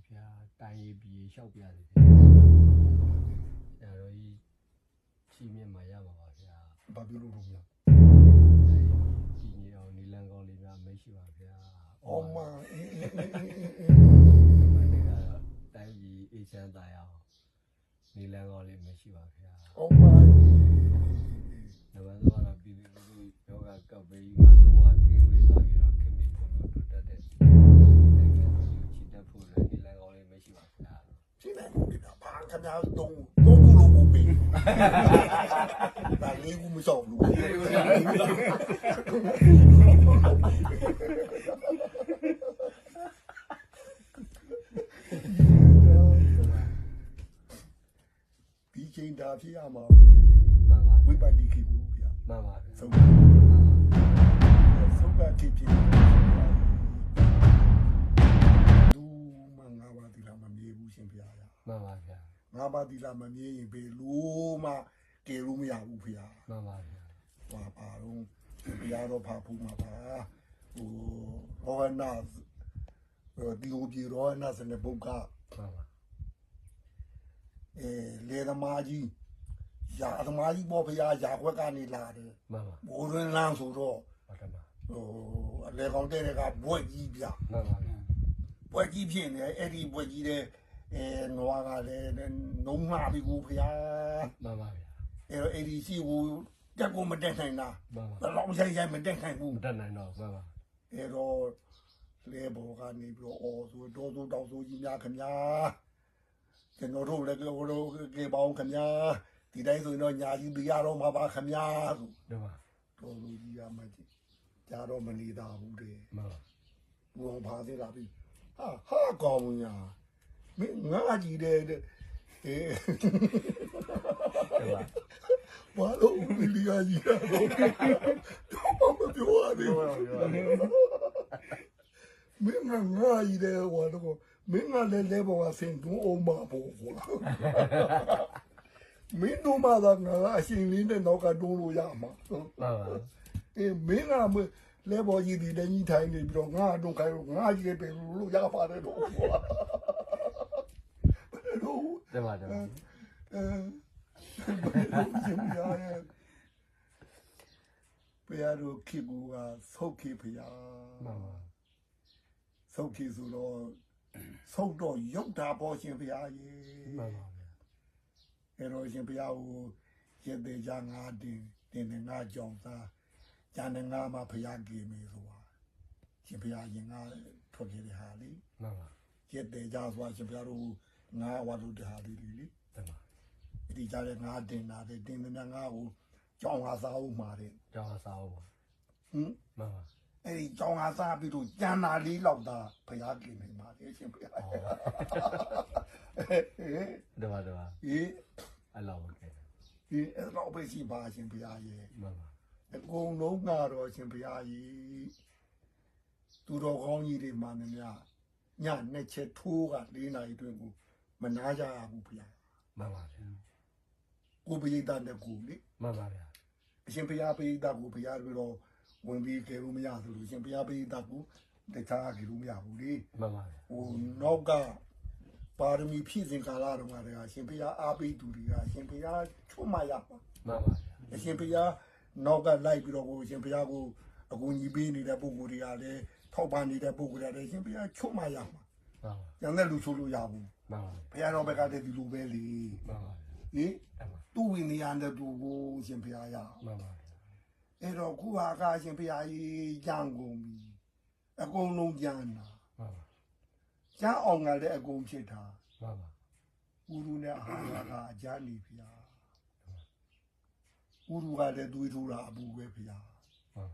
ဗျာတိုင်းရေးပြည်ရှောက်ပြရတယ်ဆရာတော်ကြီးချီးမြှင့်မှာရပါပါဗျာ ဘာပြောလို့တော့ဗျာ ကြီးကြီးအောင်နီလန်ကောင်းလေးများမရှိပါဗျာ အော်မ မနေ့ကတိုင်းပြည်အေးချမ်းသာရအောင်နီလန်ကောင်းလေးမရှိပါဗျာ အော်မ နံပါတ်3ကတော့ပြည်သူလူထုယောဂကပ်ဘေးမှာလုံးဝကင်းဝေးလာပြီးတော့ခင်ဗျပုံမျိုးတိုးတက်တဲ့နိုင်ငံတော်ကြီးချစ်တတ်ဖို့လည်းနီလန်ကောင်းလေးမရှိပါဗျာ ရှင်းတယ်ဒီကဘာခင်ဗျားသုံးခုလို့ပို့ပေးဒါလေးကူမဆောင်ဘူးဒီချိန်ဒါဖြစ်ရမှာပဲလေ မှန်ပါ ဝိပဿနာခေဘူးဗျာ မှန်ပါဗျာ ဆုံးကခေဖြစ်လူမငါးပါးဒီလာမမြေဘူးရှင်ဗျာ မှန်ပါဗျာ ငါးပါးဒီလာမမြေရင်ဘယ်လိုမှကယ်လို့မရဘူးဗျာ မှန်ပါဗျာ ပါပါတော့ဘုရားတော်ဖာဖူးမှာပါဟိုရောနာဒီလိုပြေရောနာစနေဘုတ်က မှန်ပါ လေသမားကြီးရာသမားကြီးပေါ်ဘုရားရာခွက်ကနေလာတယ် မှန်ပါ ဘိုးရင်းလန်းဆိုတော့ ဟုတ်တယ်ပါ ဟိုအလေကောင်တဲ့ကဘွက်ကြီးပြ မှန်ပါဗျာ ဘွက်ကြီးဖြစ်နေအဲ့ဒီဘွက်ကြီးတဲ့နွားကလည်းနှုံးမှာပြီကိုဘုရား မှန်ပါဗျာ အဲ့ဒီရှိကိုတက်ကိုမတက်နိုင်တာ မှန်ပါ ဘယ်တော့ဆိုင်မတက်နိုင်ဘူး မတတ်နိုင်တော့မှန်ပါ အဲ့တော့လေဘောကနေပြီးတော့အော်ဆိုတော့တောက်ဆိုကြီးများခင်ဗျာကျွန်တော်တို့လည်းဟိုလိုကေပေါင်းခင်ဗျာဒီတိုင်းဆိုရင်တော့ညာကြီးပြရတော့မှာပါခင်ဗျာဆို တယ်ပါ တော်လူကြီးကမှကြားတော့မနေတာဘူးတဲ့ မှန်ပါ ဘုံဖာသေးလာပြီဟာကောင်းညာမင်းငါကြီးတဲ့အေး တယ်ပါ ဘာလို့ဦးလီယာကြီးတော့တော့မပြောရသေးဘူးမင်းငါကြီးတဲ့ဟောတော့မင်းကလည်းလဲပေါ်ဆင်တူအောင်မပေါ်ဘူးလားမင်းတို့မှသာငါအရှင်လေးနဲ့တော့ကတိုးလို့ရမှာ မှန်ပါ အေးမင်းကလဲပေါ်ကြီးဒီလည်းကြီးထိုင်နေပြီးတော့ငါတော့ခိုင်းလို့ငါကြီးပဲလို့ရပါတယ်တော့ဘယ်လို တယ်ပါတယ်ပါ ဘုရားတို့ခေကူကဆုတ်ခေဘုရား မှန်ပါ ဆုတ်ခေဆိုတော့ဆုတ်တော့ရုပ်တာပေါ်ရှင်ဘုရားကြီး မှန်ပါဗျာ အဲ့တော့ရှင်ဘုရားကိုရတဲ့ကြငါတင်ငါကြောင့်သားကျန်တဲ့ငါမှာဘုရားကြည်မေဆိုတာရှင်ဘုရားရင်ငါထွက်ခဲ့တဲ့ဟာလေ မှန်ပါ ရတဲ့ကြဆိုတာရှင်ဘုရားတို့ငါဝါလို့တဲ့ဟာလေးလေ တယ်ပါ ဒီကြတဲ့ငါတင်တာတဲ့တင်တဲ့ငါကိုကြောင်းဟာစားဦးမှာတဲ့ ကြောင်းစားအောင်ပါ ဟင် မှန်ပါ အဲ့ဒီကြောင်းဟာစားပြီးတော့ကျန်တာလေးလောက်သာဘုရားကြည်နေမှာလေရှင်ဘုရား တယ်ပါတယ်ပါ အေး အဲ့လောက်ပဲခဲ့ ဒီအဲ့တော့ပဲရှိပါရှင်ဘုရားရဲ့ မှန်ပါ အကုန်လုံးကတော့ရှင်ဘုရားကြီးသူတော်ကောင်းကြီးတွေမှလည်းများညနှစ်ချက်ထိုးက၄နာရီတွင်ကိုမနာကြရဘူးဘုရား မှန်ပါဗျာ ကိုပိဋကနဲ့ကိုလေ မှန်ပါဗျာ အရှင်ဘုရားပိဋကကိုဘုရားပြီးတော့ဝင်ပြီးကြလို့မရဘူးလို့ရှင်ဘုရားပိဋကကိုတခြားကြလို့မရဘူးလေ မှန်ပါဗျာ ဟိုနောက်ကပါရမီဖြည့်စင်ကာလတုန်းကတည်းကရှင်ဘုရားအားပေးသူတွေကရှင်ဘုရားချွတ်မရပါ မှန်ပါဗျာ အရှင်ဘုရားနောက်ကလိုက်ပြီးတော့ကိုရှင်ဘုရားကိုအကူညီပေးနေတဲ့ပုဂ္ဂိုလ်တွေကလည်းထောက်ပံ့နေတဲ့ပုဂ္ဂိုလ်တွေလည်းရှင်ဘုရားချွတ်မရမှာ မှန်ပါ ကျန်တဲ့လူချိုးလို့ရဘူး မှန်ပါ ဘုရားတော်ဘက်ကတည်းကဒီလိုပဲလေ မှန်ပါ ဟင် တယ်ပါ သူ့ဝိညာဉ်နဲ့သူကိုရှင်ဘုရားရ မှန်ပါ အဲ့တော့ခုဟာကရှင်ဘုရားကြီးကြံကုန်ပြီအကုန်လုံးကြံတာ မှန်ပါ ကြံအောင်ကလည်းအကုန်ဖြစ်တာ မှန်ပါ ဥရုနဲ့အာဟာရကအကြနေဘုရားဥရုကလည်းတွေးထူတာအပူပဲဘုရား မှန်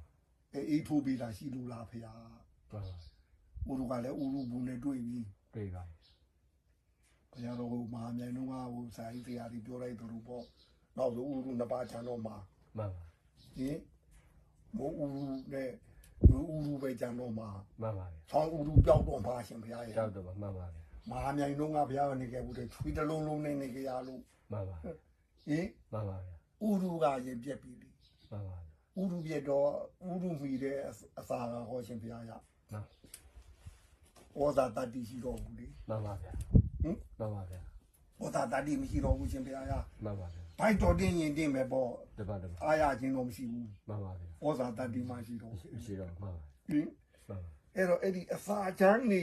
အေးထိုးပြီးတာရှိလို့လားဘုရား ပါ ဥရုကလည်းဥရုဘူးနဲ့တွေ့ပြီ တွေ့ပါ ဘုရားတော်ကမဟာမြိုင်လုံးကဟိုစာရေးတရားတွေပြောလိုက်သူတို့ပေါ့နောက်ဆိုဥရုနှစ်ပါးချမ်းတော့မှာ မှန်ပါ ဟင်မိုးဥရုနဲ့ဥရုပဲချမ်းတော့မှာ မှန်ပါ ဆောင်းဥရုပြောက်တော့မှာရှင်ဘုရားရဲ့ ကြောက်တော့မှန်ပါ မဟာမြိုင်လုံးကဘုရားကနေခဲ့ဘူးတဲ့ချွေးတလုံးလုံးနဲ့နေကြရလို့ မှန်ပါ ဟင် မှန်ပါ ဥရုကရင်ပြက်ပြီလေ မှန်ပါ ဥရုပြက်တော့ဥရုမိတဲ့အစာကဟောရှင်ဘုရားရ မှန် ဩဇာတတိရှိတော်ဘူးလေ မှန်ပါဗျာ ဟင် မှန်ပါဗျာ ဩဇာတတိမရှိတော်ဘူးရှင်ဘုရားရ မှန်ပါဗျာ ဘိုက်တော်တင်းရင်တင်းပဲပေါ့ တပတ်တပတ် အားရခြင်းတော့မရှိဘူး မှန်ပါဗျာ ဩဇာတတိမရှိတော့ ရှိတော့မှန်ပါ ဟင် မှန်ပါ အဲ့တော့အဲ့ဒီအစာချမ်းနေ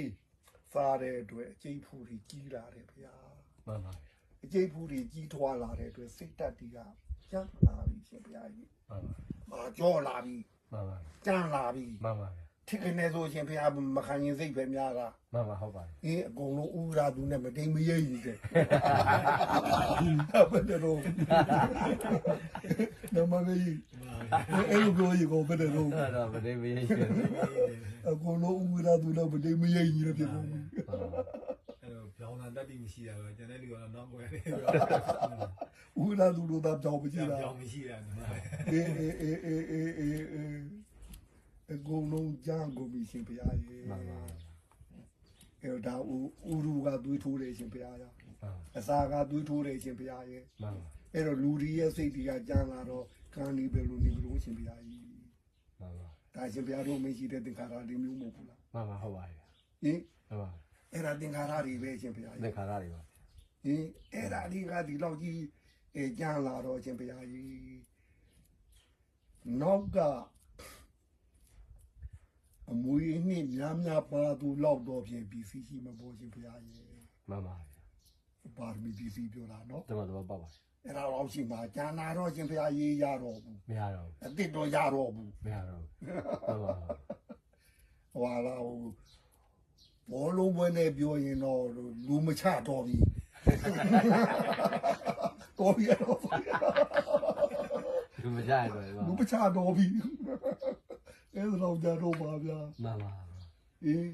စားတဲ့အတွက်အကျိတ်ဖူတွေကြီးလာတယ်ဗျာ မှန်ပါဗျာ အကျိတ်ဖူတွေကြီးထွားလာတဲ့အတွက်စိတ်တက်တီကကျန်းလာပြီရှင်ဘုရားကြီး မှန်ပါ မာကြောလာပြီ မှန်ပါ ကျန်းလာပြီ မှန်ပါဗျာ ထစ်ကနေဆိုရှင်ဘုရားမခံရင်စိတ်ပဲများတာ မှန်ပါဟုတ်ပါတယ် အေးအကုန်လုံးဥရာသူနဲ့မတိမ်မရိပ်ကြီးတဲ့ဘယ်တော့နမမေးအဲ့လိုပြောရင်ကိုဘယ်တော့ အဲ့တော့ဗတိမရေးရှင် အကုန်လုံးဥရာသူနဲ့မတိမ်မရိပ်ကြီးဖြစ်ကုန်ပြီ အဲ့တော့ပြောင်းလာတတ်တိမရှိတာပဲကျန်တဲ့လူကတော့နောက်ွယ်နေ ဥရာသူတို့တော့ကြောက်မကြ ပြော ည့် င်း တာ ပြောင်းမရှိတာနော် အေးအကုန်လုံးကြမ်းကုန်ပြီရှင်ဘုရားရေ မှန်ပါ အဲ့တော့ဒါဥရူကသွေးထိုးတယ်ရှင်ဘုရားရ မှန်ပါ အစာကသွေးထိုးတယ်ရှင်ဘုရားရေ မှန်ပါ အဲ့တော့လူတွေရဲ့စိတ်တွေကကြမ်းလာတော့ကံဒီပဲလို့နေလို့ရှင်ဘုရားကြီး မှန်ပါ ဒါရှင်ဘုရားတို့မရှိတဲ့သင်္ခါရတွေမျိုးမဟုတ်ဘူးလား မှန်ပါဟုတ်ပါတယ် ဟင် မှန်ပါ အဲ့ဒါသင်္ခါရတွေပဲရှင်ဘုရား သ ကြီး င်္ခါရတွေပါ ဟင်အဲ့ဒါဒီကဒီလောက်ကြီးကြမ်းလာတော့ရှင်ဘုရားကြီးနောက်ကအမွေနှစ်များများပါသူလောက်တော့ပြင်ပစ္စည်းရှိမပေါ်ရှင်ဘုရားကြီး မှန်ပါ ပါရမီပစ္စည်းပြောတာနော် တမန်တော်ပေါ့ပါ အဲ့ဒါတော့ရှိမှာကျန်လာတော့ရှင်ဘုရားကြီးရတော့ဘူး မရတော့ အစ်စ်တော့ရတော့ဘူး မရတော့မှန်ပါ ဟွာလာဟိုဘောလုံးပွဲနဲ့ပြောရင်တော့လူမချတော့ပြီတော်ပြီတော့ လူမကြရတော့ လူမချတော့ပြီအဲ့ဒါတော့ကြတော့ပါဗျာ မှန်ပါ အေး